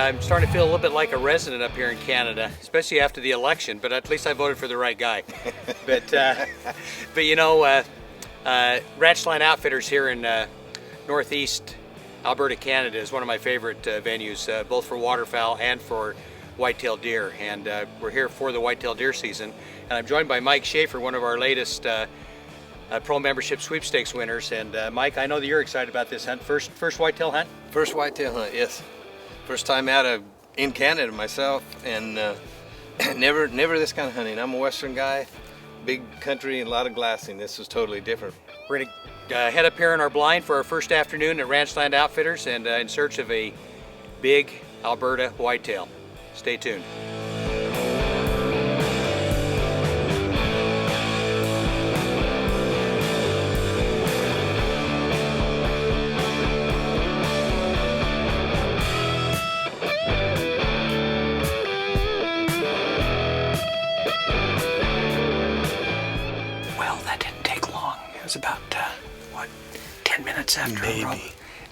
I'm starting to feel a little bit like a resident up here in Canada, especially after the election, but at least I voted for the right guy. But you know, Ranchland Outfitters here in northeast Alberta, Canada is one of my favorite venues, both for waterfowl and for whitetail deer. And we're here for the whitetail deer season. And I'm joined by Mike Schaefer, one of our latest pro membership sweepstakes winners. And Mike, I know that you're excited about this hunt. First whitetail hunt? First whitetail hunt, yes. First time out in Canada myself, and never this kind of hunting. I'm a Western guy, big country and a lot of glassing. This was totally different. We're gonna head up here in our blind for our first afternoon at Ranchland Outfitters and in search of a big Alberta whitetail. Stay tuned. It was about, 10 minutes after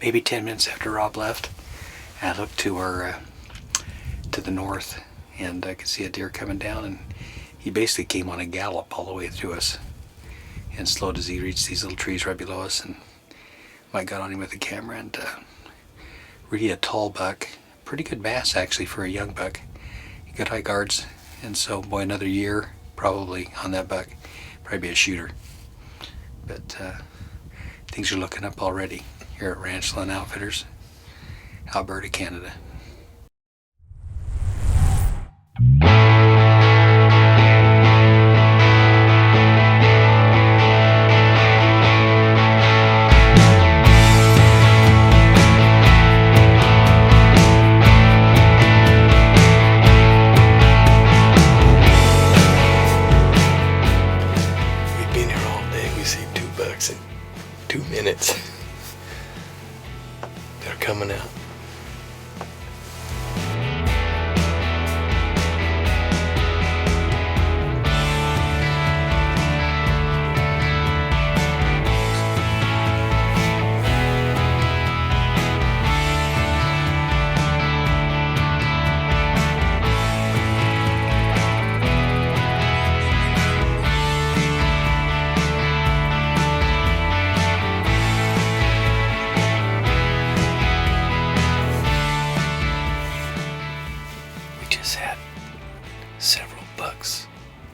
maybe 10 minutes after Rob left. I looked to our, to the north, and I could see a deer coming down, and he basically came on a gallop all the way through us, and slowed as he reached these little trees right below us, and Mike got on him with the camera, and really a tall buck, pretty good mass actually for a young buck. He got high guards, and so boy, another year probably on that buck, probably be a shooter. But things are looking up already here at Ranchland Outfitters, Alberta, Canada. In 2 minutes. They're coming out. Several bucks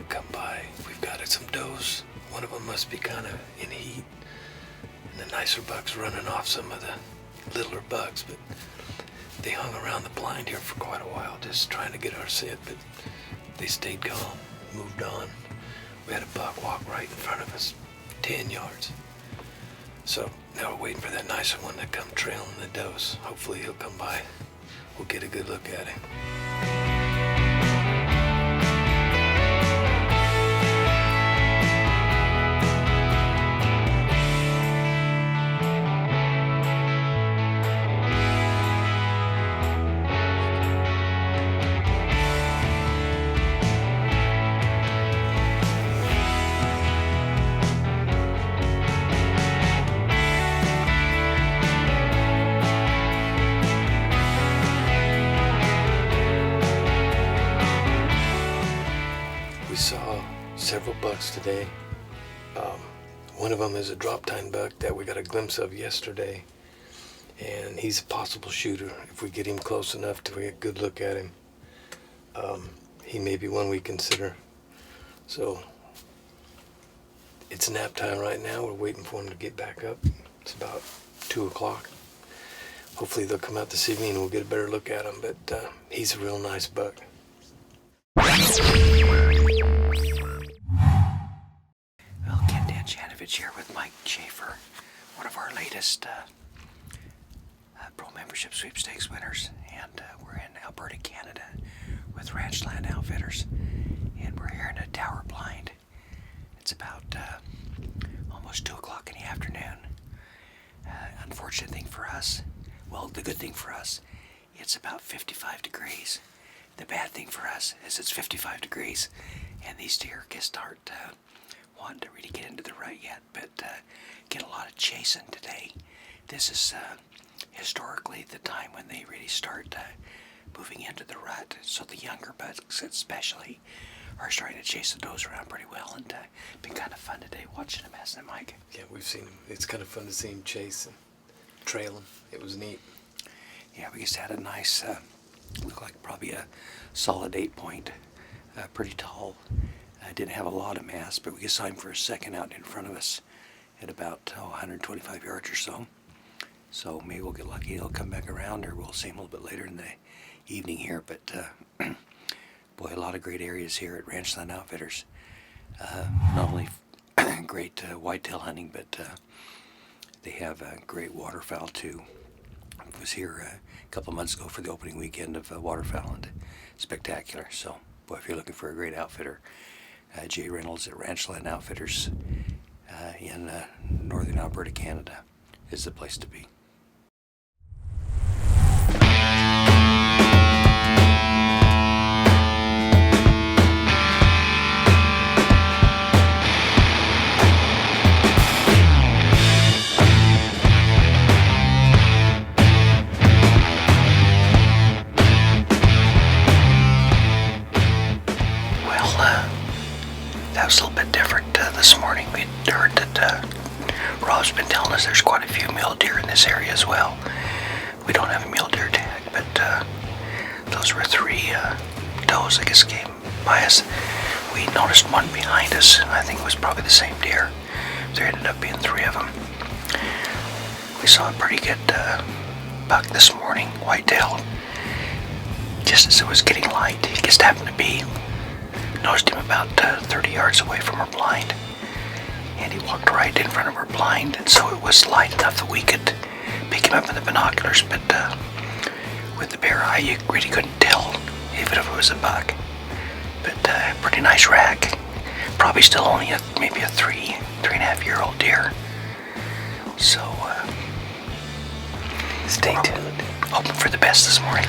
come by. We've got some does. One of them must be kind of in heat, and the nicer bucks running off some of the littler bucks, but they hung around the blind here for quite a while just trying to get our scent, but they stayed calm, moved on. We had a buck walk right in front of us, 10 yards. So now we're waiting for that nicer one to come trailing the does. Hopefully he'll come by. We'll get a good look at him. Saw several bucks today. One of them is a drop tine buck that we got a glimpse of yesterday, and he's a possible shooter if we get him close enough to get a good look at him. He may be one we consider. So It's nap time right now. We're waiting for them to get back up. It's about 2 o'clock. Hopefully they'll come out this evening and we'll get a better look at him, but he's a real nice buck. Well, Ken Dan Janovich here with Mike Schaefer, one of our latest pro membership sweepstakes winners, and we're in Alberta, Canada with Ranchland Outfitters, and we're here in a tower blind. It's about almost 2 o'clock in the afternoon. Unfortunate thing for us, well, the good thing for us, it's about 55 degrees. The bad thing for us is it's 55 degrees, and these deer can start wanting to really get into the rut yet, but get a lot of chasing today. This is historically the time when they really start moving into the rut, so the younger bucks especially are starting to chase the does around pretty well, and been kind of fun today watching them, hasn't it, Mike? Yeah, we've seen him. It's kind of fun to see him chase and trail him. It was neat. Yeah, we just had a nice, looked like probably a solid 8-point, pretty tall. Didn't have a lot of mass, but we saw him for a second out in front of us at about 125 yards or so. So maybe we'll get lucky, he'll come back around, or we'll see him a little bit later in the evening here. But boy, a lot of great areas here at Ranchland Outfitters. Not only great whitetail hunting, but they have great waterfowl too. I was here a couple of months ago for the opening weekend of waterfowl, and spectacular. So, boy, if you're looking for a great outfitter, Jay Reynolds at Ranchland Outfitters in northern Alberta, Canada is the place to be. That was a little bit different this morning. We heard that Rob's been telling us there's quite a few mule deer in this area as well. We don't have a mule deer tag, but those were 3 does, I guess, came by us. We noticed one behind us, and I think it was probably the same deer. There ended up being 3 of them. We saw a pretty good buck this morning, whitetail. Just as it was getting light, he just happened to be. Noticed him about 30 yards away from our blind, and he walked right in front of our blind, and so it was light enough that we could pick him up in the binoculars, but with the bare eye you really couldn't tell even if it was a buck. But pretty nice rack, probably still only maybe a 3.5-year-old deer. So stay tuned, hoping for the best this morning.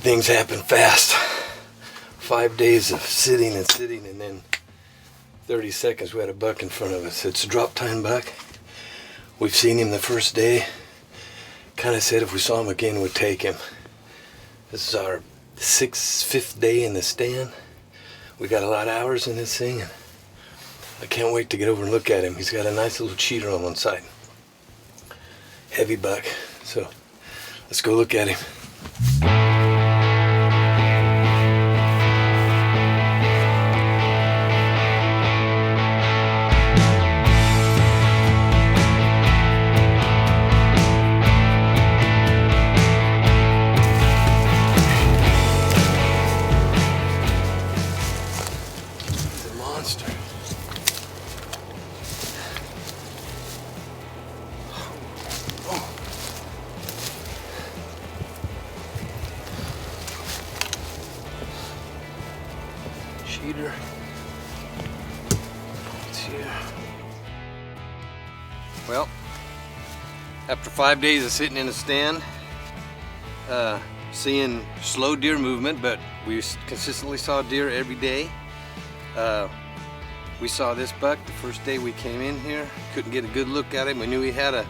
Things happen fast. 5 days of sitting, and then 30 seconds we had a buck in front of us. It's a drop time buck. We've seen him the first day. Kind of said if we saw him again, we'd take him. This is our 5th day in the stand. We got a lot of hours in this thing, and I can't wait to get over and look at him. He's got a nice little cheater on one side. Heavy buck. So let's go look at him. After 5 days of sitting in a stand, seeing slow deer movement, but we consistently saw deer every day. We saw this buck the first day we came in here. Couldn't get a good look at him. We knew he had a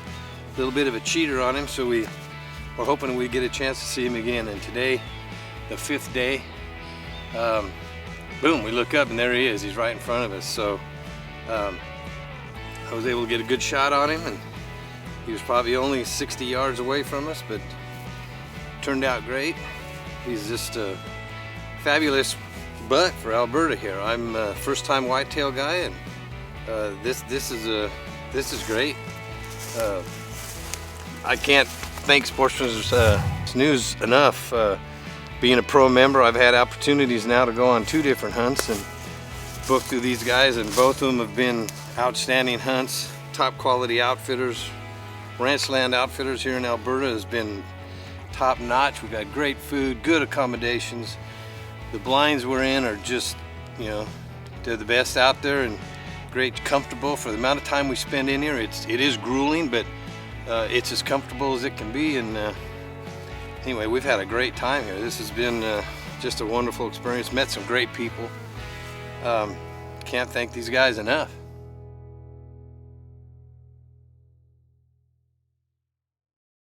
little bit of a cheater on him, so we were hoping we'd get a chance to see him again. And today, the 5th day, boom, we look up and there he is. He's right in front of us. So I was able to get a good shot on him, and he was probably only 60 yards away from us, but turned out great. He's just a fabulous buck for Alberta here. I'm a first-time whitetail guy, and this is great. I can't thank Sportsman's News enough. Being a pro member, I've had opportunities now to go on 2 different hunts and book through these guys, and both of them have been outstanding hunts. Top quality outfitters. Ranchland Outfitters here in Alberta has been top notch. We've got great food, good accommodations. The blinds we're in are just, you know, they're the best out there, and great, comfortable for the amount of time we spend in here. It is grueling, but it's as comfortable as it can be. And anyway, we've had a great time here. This has been just a wonderful experience. Met some great people. Can't thank these guys enough.